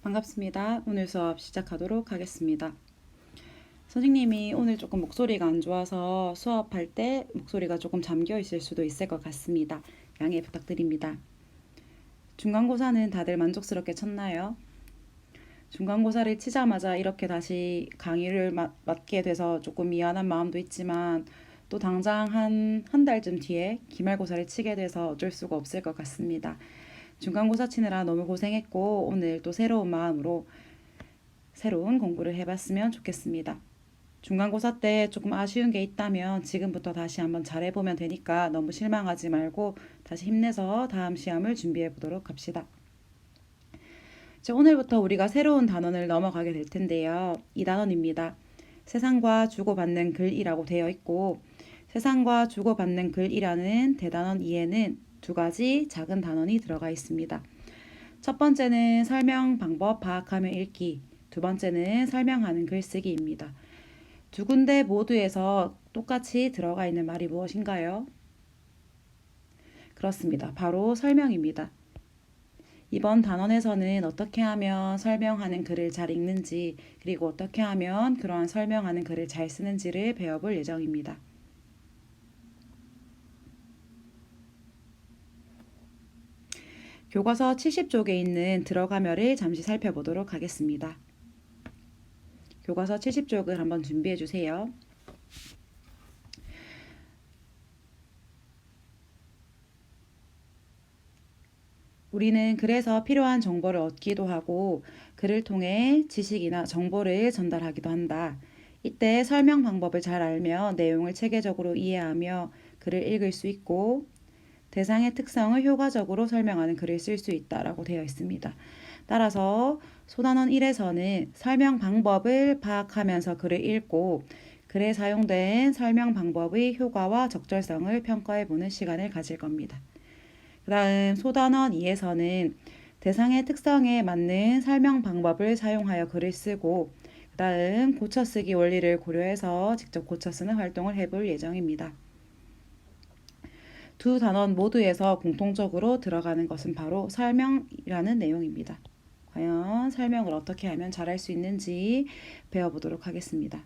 반갑습니다. 오늘 수업 시작하도록 하겠습니다. 선생님이 오늘 조금 목소리가 안 좋아서 수업할 때 목소리가 조금 잠겨 있을 수도 있을 것 같습니다. 양해 부탁드립니다. 중간고사는 다들 만족스럽게 쳤나요? 중간고사를 치자마자 이렇게 다시 강의를 맡게 돼서 조금 미안한 마음도 있지만 또 당장 한 달쯤 뒤에 기말고사를 치게 돼서 어쩔 수가 없을 것 같습니다. 중간고사 치느라 너무 고생했고 오늘 또 새로운 마음으로 새로운 공부를 해봤으면 좋겠습니다. 중간고사 때 조금 아쉬운 게 있다면 지금부터 다시 한번 잘해보면 되니까 너무 실망하지 말고 다시 힘내서 다음 시험을 준비해 보도록 합시다. 오늘부터 우리가 새로운 단원을 넘어가게 될 텐데요. 이 단원입니다. 세상과 주고받는 글이라고 되어 있고 세상과 주고받는 글이라는 대단원 2에는 두 가지 작은 단원이 들어가 있습니다. 첫 번째는 설명 방법 파악하며 읽기, 두 번째는 설명하는 글쓰기입니다. 두 군데 모두에서 똑같이 들어가 있는 말이 무엇인가요? 그렇습니다. 바로 설명입니다. 이번 단원에서는 어떻게 하면 설명하는 글을 잘 읽는지, 그리고 어떻게 하면 그러한 설명하는 글을 잘 쓰는지를 배워볼 예정입니다. 교과서 70쪽에 있는 들어가며를 잠시 살펴보도록 하겠습니다. 교과서 70쪽을 한번 준비해 주세요. 우리는 그래서 필요한 정보를 얻기도 하고 글을 통해 지식이나 정보를 전달하기도 한다. 이때 설명 방법을 잘 알며 내용을 체계적으로 이해하며 글을 읽을 수 있고 대상의 특성을 효과적으로 설명하는 글을 쓸 수 있다라고 되어 있습니다. 따라서 소단원 1에서는 설명 방법을 파악하면서 글을 읽고 글에 사용된 설명 방법의 효과와 적절성을 평가해보는 시간을 가질 겁니다. 그 다음 소단원 2에서는 대상의 특성에 맞는 설명 방법을 사용하여 글을 쓰고 그 다음 고쳐쓰기 원리를 고려해서 직접 고쳐쓰는 활동을 해볼 예정입니다. 두 단원 모두에서 공통적으로 들어가는 것은 바로 설명이라는 내용입니다. 과연 설명을 어떻게 하면 잘할 수 있는지 배워보도록 하겠습니다.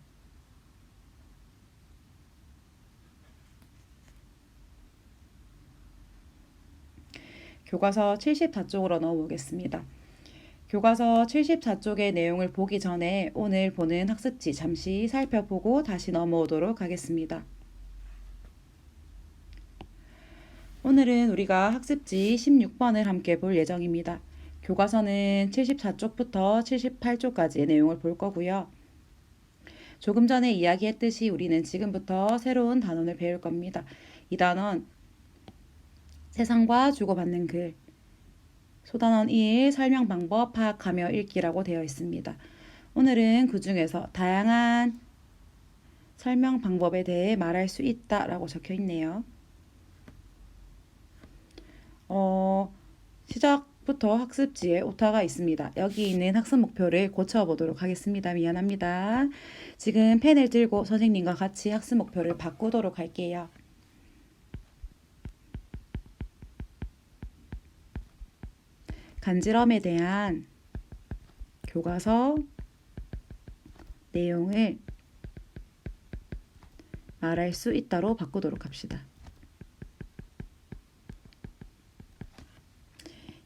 교과서 74쪽으로 넘어오겠습니다. 교과서 74쪽의 내용을 보기 전에 오늘 보는 학습지 잠시 살펴보고 다시 넘어오도록 하겠습니다. 오늘은 우리가 학습지 16번을 함께 볼 예정입니다. 교과서는 74쪽부터 78쪽까지의 내용을 볼 거고요. 조금 전에 이야기했듯이 우리는 지금부터 새로운 단원을 배울 겁니다. 이 단원 세상과 주고받는 글, 소단원 1 설명 방법 파악하며 읽기라고 되어 있습니다. 오늘은 그 중에서 다양한 설명 방법에 대해 말할 수 있다라고 적혀 있네요. 시작부터 학습지에 오타가 있습니다. 여기 있는 학습 목표를 고쳐보도록 하겠습니다. 미안합니다. 지금 펜을 들고 선생님과 같이 학습 목표를 바꾸도록 할게요. 간지럼에 대한 교과서 내용을 말할 수 있다로 바꾸도록 합시다.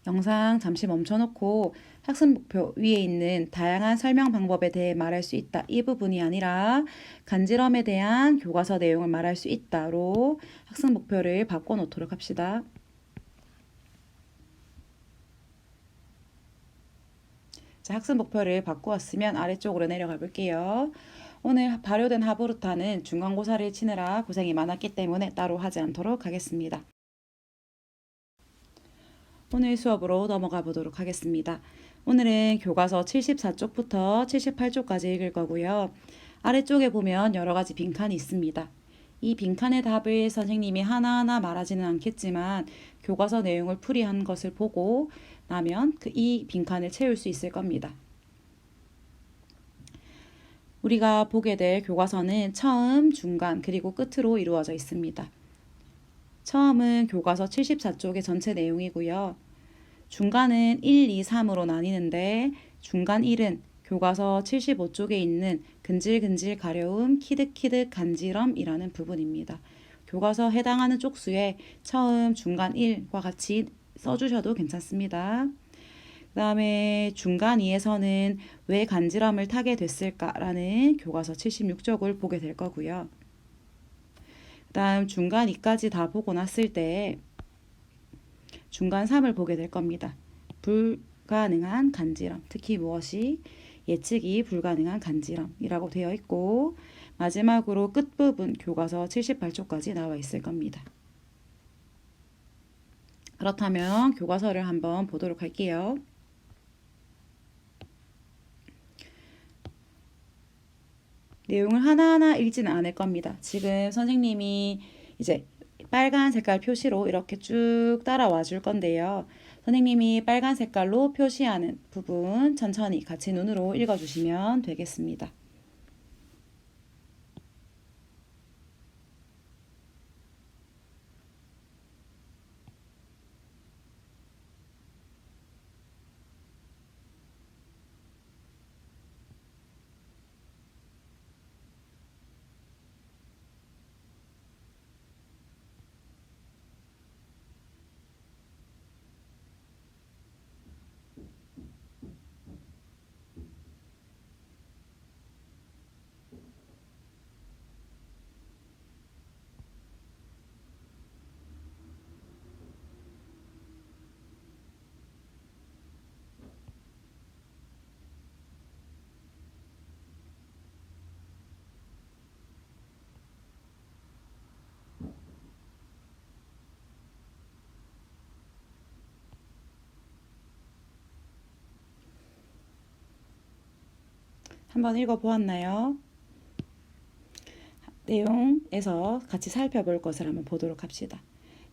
영상 잠시 멈춰놓고 학습 목표 위에 있는 다양한 설명 방법에 대해 말할 수 있다. 이 부분이 아니라 간지럼에 대한 교과서 내용을 말할 수 있다로 학습 목표를 바꿔놓도록 합시다. 자, 학습 목표를 바꾸었으면 아래쪽으로 내려가 볼게요. 오늘 발효된 하브루타는 중간고사를 치느라 고생이 많았기 때문에 따로 하지 않도록 하겠습니다. 오늘 수업으로 넘어가 보도록 하겠습니다. 오늘은 교과서 74쪽부터 78쪽까지 읽을 거고요. 아래쪽에 보면 여러 가지 빈칸이 있습니다. 이 빈칸의 답을 선생님이 하나하나 말하지는 않겠지만 교과서 내용을 풀이한 것을 보고 나면 이 빈칸을 채울 수 있을 겁니다. 우리가 보게 될 교과서는 처음, 중간, 그리고 끝으로 이루어져 있습니다. 처음은 교과서 74쪽의 전체 내용이고요. 중간은 1, 2, 3으로 나뉘는데 중간 1은 교과서 75쪽에 있는 근질근질 가려움, 키득키득 간지럼이라는 부분입니다. 교과서 해당하는 쪽수에 처음 중간 1과 같이 써주셔도 괜찮습니다. 그 다음에 중간 2에서는 왜 간지럼을 타게 됐을까라는 교과서 76쪽을 보게 될 거고요. 그 다음 중간 2까지 다 보고 났을 때 중간 3을 보게 될 겁니다. 불가능한 간지럼, 특히 무엇이 예측이 불가능한 간지럼이라고 되어 있고 마지막으로 끝부분 교과서 78쪽까지 나와 있을 겁니다. 그렇다면 교과서를 한번 보도록 할게요. 내용을 하나하나 읽지는 않을 겁니다. 지금 선생님이 이제 빨간 색깔 표시로 이렇게 쭉 따라와 줄 건데요. 선생님이 빨간 색깔로 표시하는 부분 천천히 같이 눈으로 읽어주시면 되겠습니다. 한번 읽어보았나요? 내용에서 같이 살펴볼 것을 한번 보도록 합시다.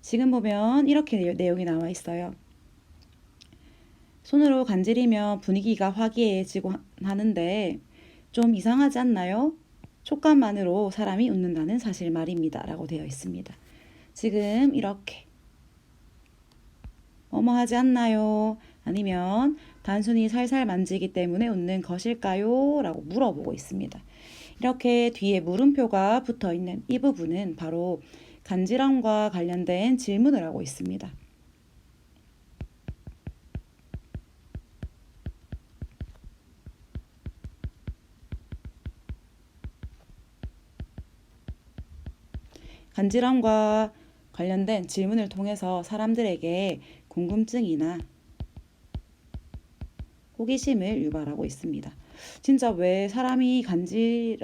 지금 보면 이렇게 내용이 나와 있어요. 손으로 간지리면 분위기가 화기애애지고 하는데 좀 이상하지 않나요? 촉감만으로 사람이 웃는다는 사실 말입니다. 라고 되어 있습니다. 지금 이렇게 뭐뭐 하지 않나요? 아니면 단순히 살살 만지기 때문에 웃는 것일까요? 라고 물어보고 있습니다. 이렇게 뒤에 물음표가 붙어 있는 이 부분은 바로 간지럼과 관련된 질문을 하고 있습니다. 간지럼과 관련된 질문을 통해서 사람들에게 궁금증이나 호기심을 유발하고 있습니다. 진짜 왜 사람이 간지럼을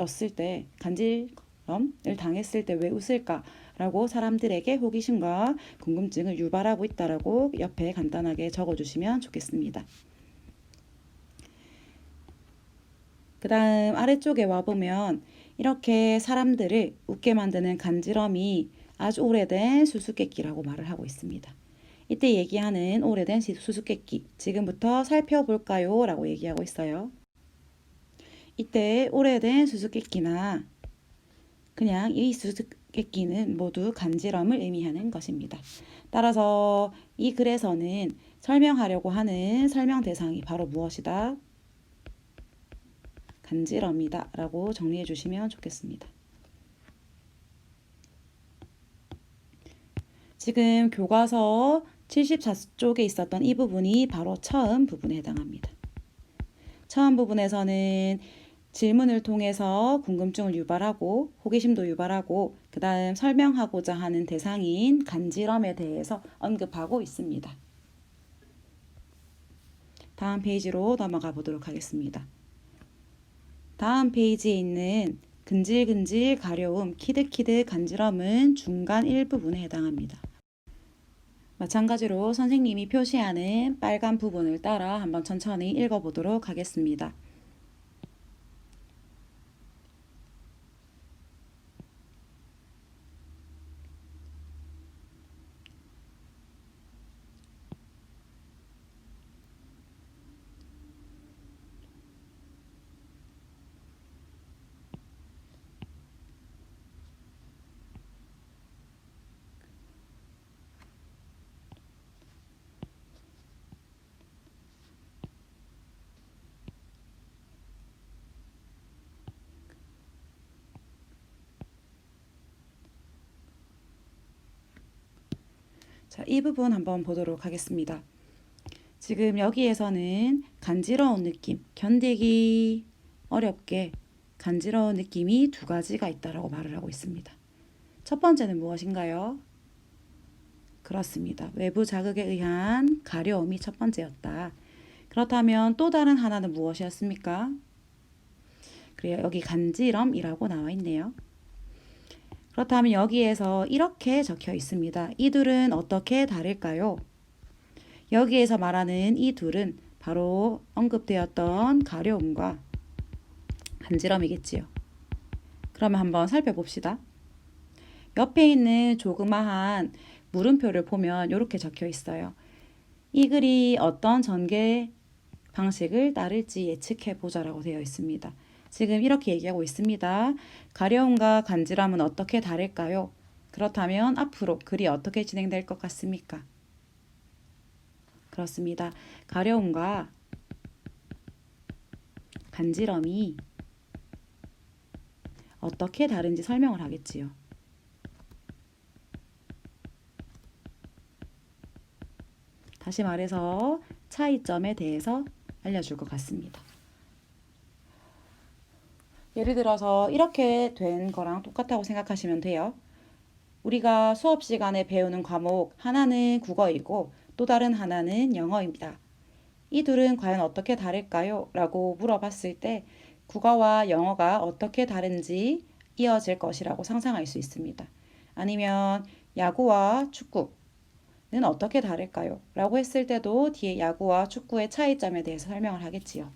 당했을 때 왜 웃을까라고 사람들에게 호기심과 궁금증을 유발하고 있다라고 옆에 간단하게 적어주시면 좋겠습니다. 그 다음 아래쪽에 와보면 이렇게 사람들을 웃게 만드는 간지럼이 아주 오래된 수수께끼라고 말을 하고 있습니다. 이때 얘기하는 오래된 수수께끼 지금부터 살펴볼까요? 라고 얘기하고 있어요. 이때 오래된 수수께끼나 그냥 이 수수께끼는 모두 간지럼을 의미하는 것입니다. 따라서 이 글에서는 설명하려고 하는 설명 대상이 바로 무엇이다? 간지럼이다 라고 정리해 주시면 좋겠습니다. 지금 교과서 74쪽에 있었던 이 부분이 바로 처음 부분에 해당합니다. 처음 부분에서는 질문을 통해서 궁금증을 유발하고 호기심도 유발하고 그 다음 설명하고자 하는 대상인 간지럼에 대해서 언급하고 있습니다. 다음 페이지로 넘어가 보도록 하겠습니다. 다음 페이지에 있는 근질근질 가려움, 키득키득 간지럼은 중간 일부분에 해당합니다. 마찬가지로 선생님이 표시하는 빨간 부분을 따라 한번 천천히 읽어보도록 하겠습니다. 자, 이 부분 한번 보도록 하겠습니다. 지금 여기에서는 간지러운 느낌, 견디기 어렵게 간지러운 느낌이 두 가지가 있다라고 말을 하고 있습니다. 첫 번째는 무엇인가요? 그렇습니다. 외부 자극에 의한 가려움이 첫 번째였다. 그렇다면 또 다른 하나는 무엇이었습니까? 그래요. 여기 간지럼이라고 나와 있네요. 그렇다면 여기에서 이렇게 적혀 있습니다. 이 둘은 어떻게 다를까요? 여기에서 말하는 이 둘은 바로 언급되었던 가려움과 간지럼이겠지요. 그러면 한번 살펴봅시다. 옆에 있는 조그마한 물음표를 보면 이렇게 적혀 있어요. 이 글이 어떤 전개 방식을 따를지 예측해 보자라고 되어 있습니다. 지금 이렇게 얘기하고 있습니다. 가려움과 간지럼은 어떻게 다를까요? 그렇다면 앞으로 글이 어떻게 진행될 것 같습니까? 그렇습니다. 가려움과 간지럼이 어떻게 다른지 설명을 하겠지요. 다시 말해서 차이점에 대해서 알려줄 것 같습니다. 예를 들어서 이렇게 된 거랑 똑같다고 생각하시면 돼요. 우리가 수업 시간에 배우는 과목 하나는 국어이고 또 다른 하나는 영어입니다. 이 둘은 과연 어떻게 다를까요? 라고 물어봤을 때 국어와 영어가 어떻게 다른지 이어질 것이라고 상상할 수 있습니다. 아니면 야구와 축구는 어떻게 다를까요? 라고 했을 때도 뒤에 야구와 축구의 차이점에 대해서 설명을 하겠지요.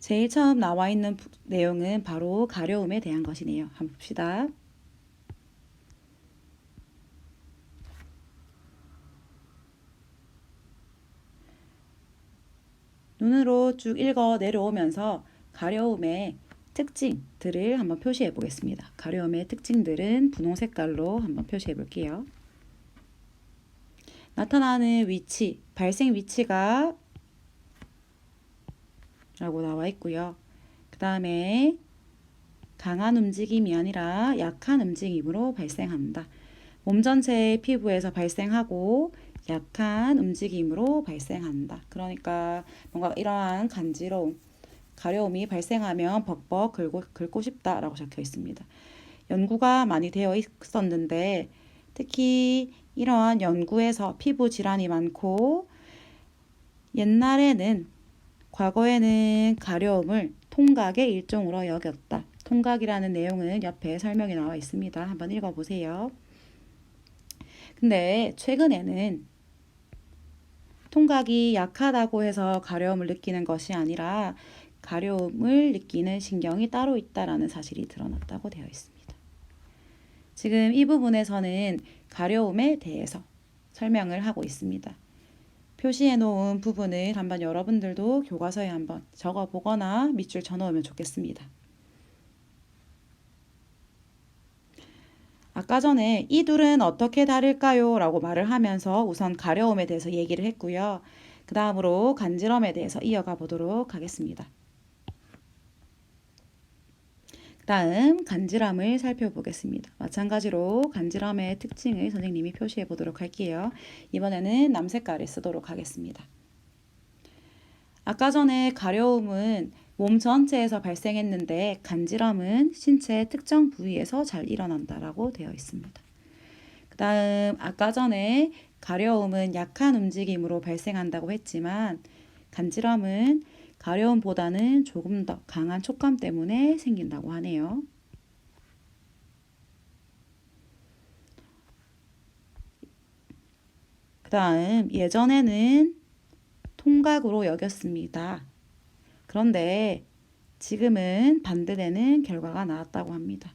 제일 처음 나와 있는 내용은 바로 가려움에 대한 것이네요. 한번 봅시다. 눈으로 쭉 읽어 내려오면서 가려움의 특징들을 한번 표시해 보겠습니다. 가려움의 특징들은 분홍 색깔로 한번 표시해 볼게요. 나타나는 위치, 발생 위치가 라고 나와 있고요. 그 다음에 강한 움직임이 아니라 약한 움직임으로 발생한다. 몸 전체의 피부에서 발생하고 약한 움직임으로 발생한다. 그러니까 뭔가 이러한 간지러움, 가려움이 발생하면 벅벅 긁고 싶다라고 적혀 있습니다. 연구가 많이 되어 있었는데 특히 이러한 연구에서 피부 질환이 많고 옛날에는 과거에는 가려움을 통각의 일종으로 여겼다. 통각이라는 내용은 옆에 설명이 나와 있습니다. 한번 읽어보세요. 근데 최근에는 통각이 약하다고 해서 가려움을 느끼는 것이 아니라 가려움을 느끼는 신경이 따로 있다라는 사실이 드러났다고 되어 있습니다. 지금 이 부분에서는 가려움에 대해서 설명을 하고 있습니다. 표시해 놓은 부분을 한번 여러분들도 교과서에 한번 적어 보거나 밑줄 쳐 놓으면 좋겠습니다. 아까 전에 이 둘은 어떻게 다를까요? 라고 말을 하면서 우선 가려움에 대해서 얘기를 했고요. 그 다음으로 간지럼에 대해서 이어가 보도록 하겠습니다. 그 다음 간지럼을 살펴보겠습니다. 마찬가지로 간지럼의 특징을 선생님이 표시해 보도록 할게요. 이번에는 남색깔을 쓰도록 하겠습니다. 아까 전에 가려움은 몸 전체에서 발생했는데 간지럼은 신체 특정 부위에서 잘 일어난다라고 되어 있습니다. 그 다음 아까 전에 가려움은 약한 움직임으로 발생한다고 했지만 간지럼은 가려움보다는 조금 더 강한 촉감 때문에 생긴다고 하네요. 그 다음 예전에는 통각으로 여겼습니다. 그런데 지금은 반대되는 결과가 나왔다고 합니다.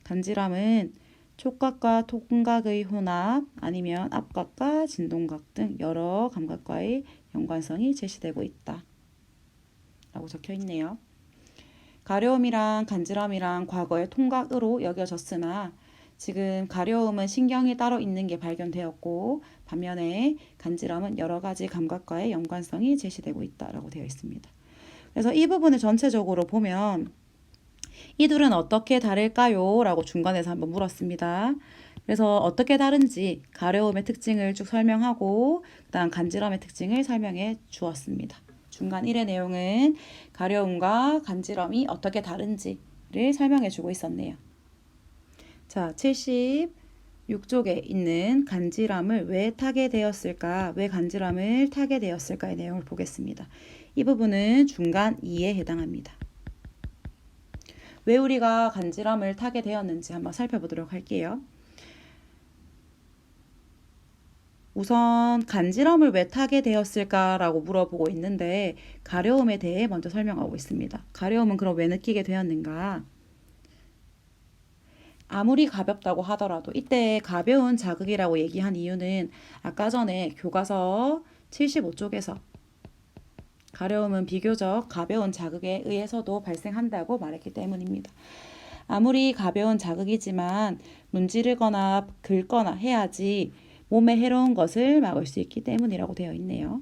간지럼은 촉각과 통각의 혼합 아니면 압각과 진동각 등 여러 감각과의 연관성이 제시되고 있다. 라고 적혀 있네요. 가려움이랑 간지럼이랑 과거의 통각으로 여겨졌으나 지금 가려움은 신경이 따로 있는 게 발견되었고 반면에 간지럼은 여러 가지 감각과의 연관성이 제시되고 있다라고 되어 있습니다. 그래서 이 부분을 전체적으로 보면 이 둘은 어떻게 다를까요? 라고 중간에서 한번 물었습니다. 그래서 어떻게 다른지 가려움의 특징을 쭉 설명하고 그다음 간지럼의 특징을 설명해 주었습니다. 중간 1의 내용은 가려움과 간지럼이 어떻게 다른지를 설명해 주고 있었네요. 자, 76쪽에 있는 간지럼을 왜 타게 되었을까? 왜 간지럼을 타게 되었을까의 내용을 보겠습니다. 이 부분은 중간 2에 해당합니다. 왜 우리가 간지럼을 타게 되었는지 한번 살펴보도록 할게요. 우선 간지럼을 왜 타게 되었을까라고 물어보고 있는데 가려움에 대해 먼저 설명하고 있습니다. 가려움은 그럼 왜 느끼게 되었는가? 아무리 가볍다고 하더라도 이때 가벼운 자극이라고 얘기한 이유는 아까 전에 교과서 75쪽에서 가려움은 비교적 가벼운 자극에 의해서도 발생한다고 말했기 때문입니다. 아무리 가벼운 자극이지만 문지르거나 긁거나 해야지 몸에 해로운 것을 막을 수 있기 때문이라고 되어 있네요.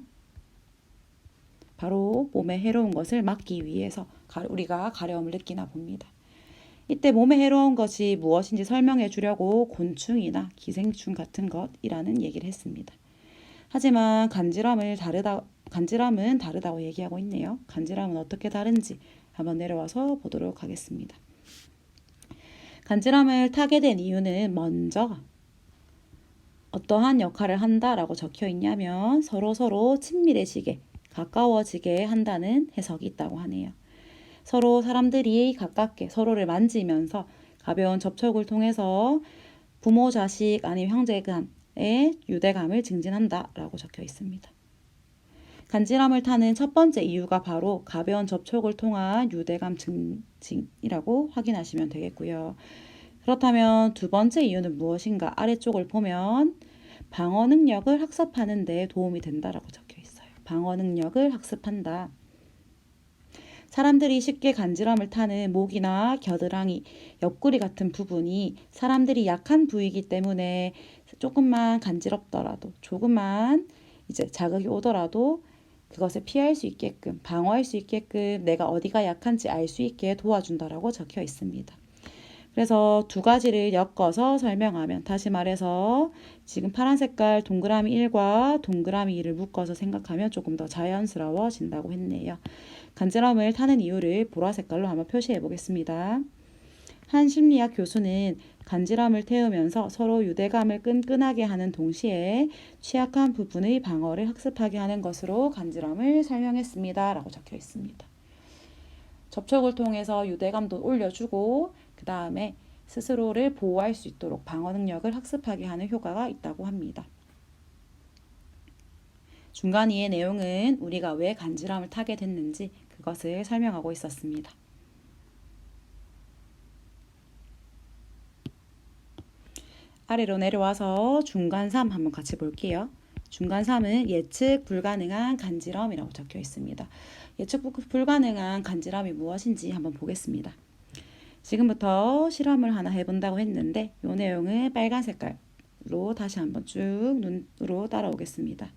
바로 몸에 해로운 것을 막기 위해서 우리가 가려움을 느끼나 봅니다. 이때 몸에 해로운 것이 무엇인지 설명해 주려고 곤충이나 기생충 같은 것이라는 얘기를 했습니다. 하지만 간지럼은 다르다고 얘기하고 있네요. 간지럼은 어떻게 다른지 한번 내려와서 보도록 하겠습니다. 간지럼을 타게 된 이유는 먼저 어떠한 역할을 한다라고 적혀 있냐면 서로 친밀해지게 가까워지게 한다는 해석이 있다고 하네요. 서로 사람들이 가깝게 서로를 만지면서 가벼운 접촉을 통해서 부모, 자식 아니면 형제 간의 유대감을 증진한다라고 적혀 있습니다. 간지럼을 타는 첫 번째 이유가 바로 가벼운 접촉을 통한 유대감 증진이라고 확인하시면 되겠고요. 그렇다면 두 번째 이유는 무엇인가? 아래쪽을 보면 방어 능력을 학습하는 데 도움이 된다라고 적혀 있어요. 방어 능력을 학습한다. 사람들이 쉽게 간지럼을 타는 목이나 겨드랑이, 옆구리 같은 부분이 사람들이 약한 부위이기 때문에 조금만 간지럽더라도 조금만 이제 자극이 오더라도 그것을 피할 수 있게끔 방어할 수 있게끔 내가 어디가 약한지 알 수 있게 도와준다라고 적혀 있습니다. 그래서 두 가지를 엮어서 설명하면 다시 말해서 지금 파란 색깔 동그라미 1과 동그라미 2를 묶어서 생각하면 조금 더 자연스러워진다고 했네요. 간지럼을 타는 이유를 보라 색깔로 한번 표시해 보겠습니다. 한 심리학 교수는 간지럼을 태우면서 서로 유대감을 끈끈하게 하는 동시에 취약한 부분의 방어를 학습하게 하는 것으로 간지럼을 설명했습니다. 라고 적혀 있습니다. 접촉을 통해서 유대감도 올려주고 그 다음에 스스로를 보호할 수 있도록 방어 능력을 학습하게 하는 효과가 있다고 합니다. 중간 이의 내용은 우리가 왜 간지럼을 타게 됐는지 그것을 설명하고 있었습니다. 아래로 내려와서 중간 3 한번 같이 볼게요. 중간 3은 예측 불가능한 간지럼이라고 적혀 있습니다. 예측 불가능한 간지럼이 무엇인지 한번 보겠습니다. 지금부터 실험을 하나 해본다고 했는데 이 내용은 빨간 색깔로 다시 한번 쭉 눈으로 따라오겠습니다.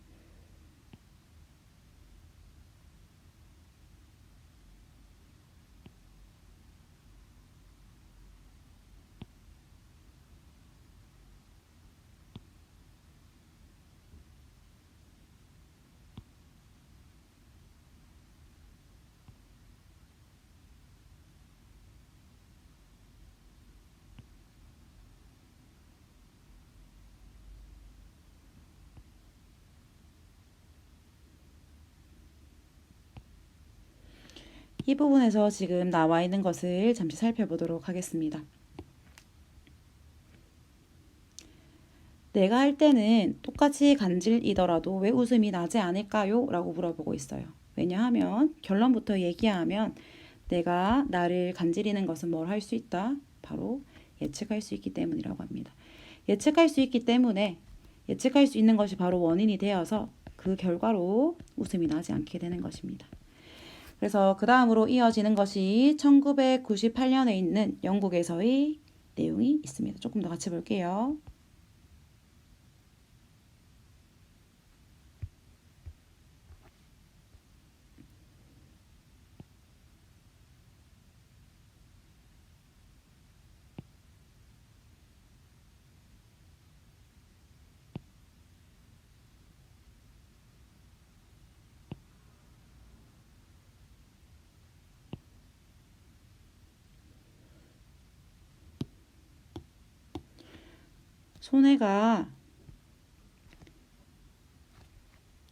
이 부분에서 지금 나와 있는 것을 잠시 살펴보도록 하겠습니다. 내가 할 때는 똑같이 간질이더라도 왜 웃음이 나지 않을까요? 라고 물어보고 있어요. 왜냐하면 결론부터 얘기하면 내가 나를 간지리는 것은 뭘 할 수 있다? 바로 예측할 수 있기 때문이라고 합니다. 예측할 수 있기 때문에 예측할 수 있는 것이 바로 원인이 되어서 그 결과로 웃음이 나지 않게 되는 것입니다. 그래서 그 다음으로 이어지는 것이 1998년에 있는 영국에서의 내용이 있습니다. 조금 더 같이 볼게요. 손해가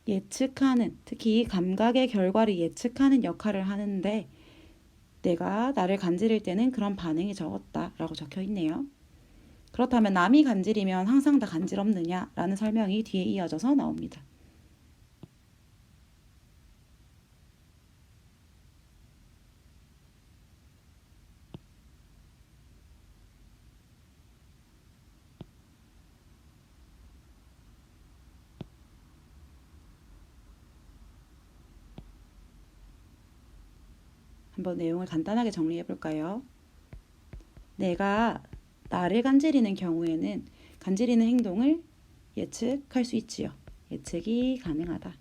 예측하는, 특히 감각의 결과를 예측하는 역할을 하는데 내가 나를 간지릴 때는 그런 반응이 적었다 라고 적혀 있네요. 그렇다면 남이 간지리면 항상 다 간지럽느냐 라는 설명이 뒤에 이어져서 나옵니다. 한번 내용을 간단하게 정리해 볼까요? 내가 나를 간지리는 경우에는 간지리는 행동을 예측할 수 있지요. 예측이 가능하다.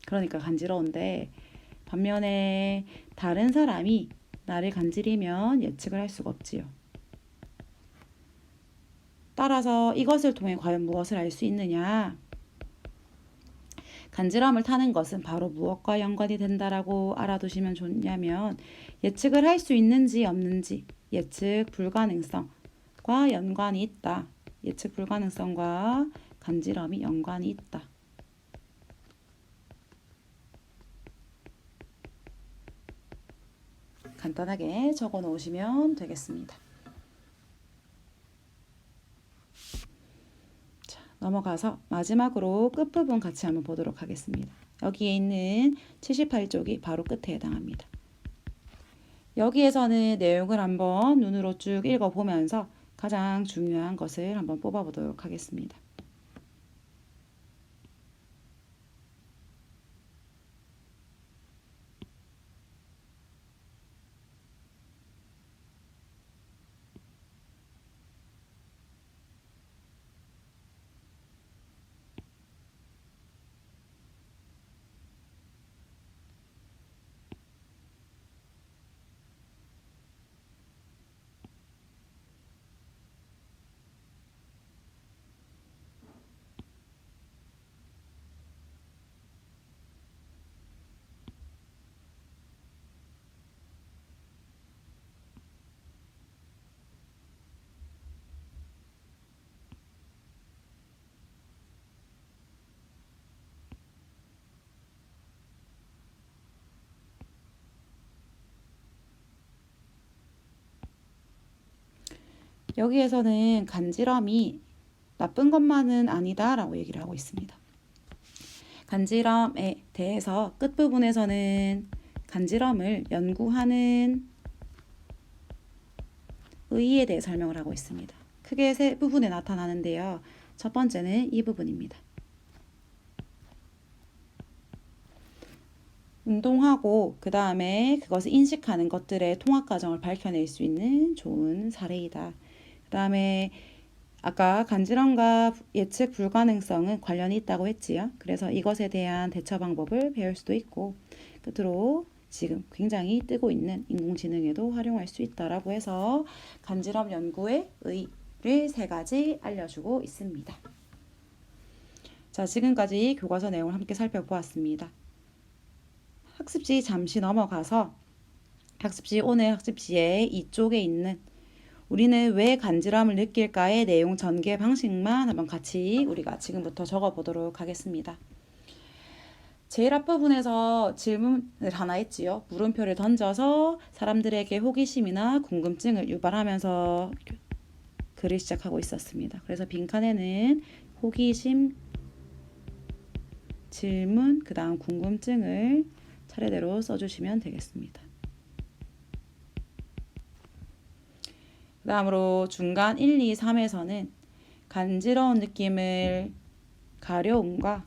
그러니까 간지러운데 반면에 다른 사람이 나를 간지리면 예측을 할 수가 없지요. 따라서 이것을 통해 과연 무엇을 알 수 있느냐? 간지럼을 타는 것은 바로 무엇과 연관이 된다라고 알아두시면 좋냐면 예측을 할 수 있는지 없는지 예측 불가능성과 연관이 있다. 예측 불가능성과 간지럼이 연관이 있다. 간단하게 적어 놓으시면 되겠습니다. 자, 넘어가서 마지막으로 끝부분 같이 한번 보도록 하겠습니다. 여기에 있는 78쪽이 바로 끝에 해당합니다. 여기에서는 내용을 한번 눈으로 쭉 읽어보면서 가장 중요한 것을 한번 뽑아보도록 하겠습니다. 여기에서는 간지럼이 나쁜 것만은 아니다라고 얘기를 하고 있습니다. 간지럼에 대해서 끝부분에서는 간지럼을 연구하는 의의에 대해 설명을 하고 있습니다. 크게 세 부분에 나타나는데요. 첫 번째는 이 부분입니다. 운동하고 그 다음에 그것을 인식하는 것들의 통합 과정을 밝혀낼 수 있는 좋은 사례이다. 그 다음에 아까 간지럼과 예측 불가능성은 관련이 있다고 했지요. 그래서 이것에 대한 대처 방법을 배울 수도 있고 끝으로 지금 굉장히 뜨고 있는 인공지능에도 활용할 수 있다라고 해서 간지럼 연구의 의의를 3가지 알려주고 있습니다. 자, 지금까지 교과서 내용을 함께 살펴보았습니다. 학습지 잠시 넘어가서 오늘 학습지의 이쪽에 있는 우리는 왜 간지럼을 느낄까의 내용 전개 방식만 한번 같이 우리가 지금부터 적어보도록 하겠습니다. 제일 앞부분에서 질문을 하나 했지요. 물음표를 던져서 사람들에게 호기심이나 궁금증을 유발하면서 글을 시작하고 있었습니다. 그래서 빈칸에는 호기심, 질문, 그 다음 궁금증을 차례대로 써주시면 되겠습니다. 그 다음으로 중간 1, 2, 3에서는 간지러운 느낌을 가려움과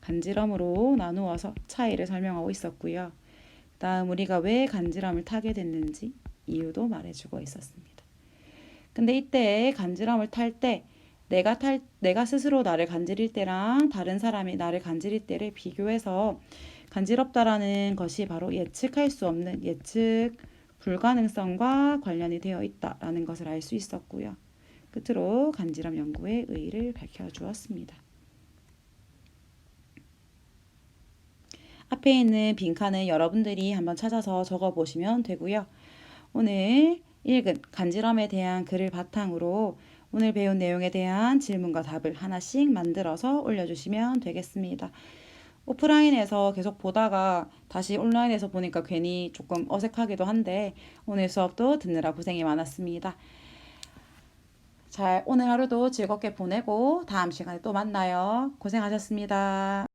간지럼으로 나누어서 차이를 설명하고 있었고요. 그 다음 우리가 왜 간지럼을 타게 됐는지 이유도 말해주고 있었습니다. 근데 이때 간지럼을 탈 때 내가 스스로 나를 간지릴 때랑 다른 사람이 나를 간지릴 때를 비교해서 간지럽다라는 것이 바로 예측할 수 없는 예측 불가능성과 관련이 되어 있다라는 것을 알 수 있었고요. 끝으로 간지럼 연구의 의의를 밝혀주었습니다. 앞에 있는 빈칸은 여러분들이 한번 찾아서 적어보시면 되고요. 오늘 읽은 간지럼에 대한 글을 바탕으로 오늘 배운 내용에 대한 질문과 답을 하나씩 만들어서 올려주시면 되겠습니다. 오프라인에서 계속 보다가 다시 온라인에서 보니까 괜히 조금 어색하기도 한데 오늘 수업도 듣느라 고생이 많았습니다. 오늘 하루도 즐겁게 보내고 다음 시간에 또 만나요. 고생하셨습니다.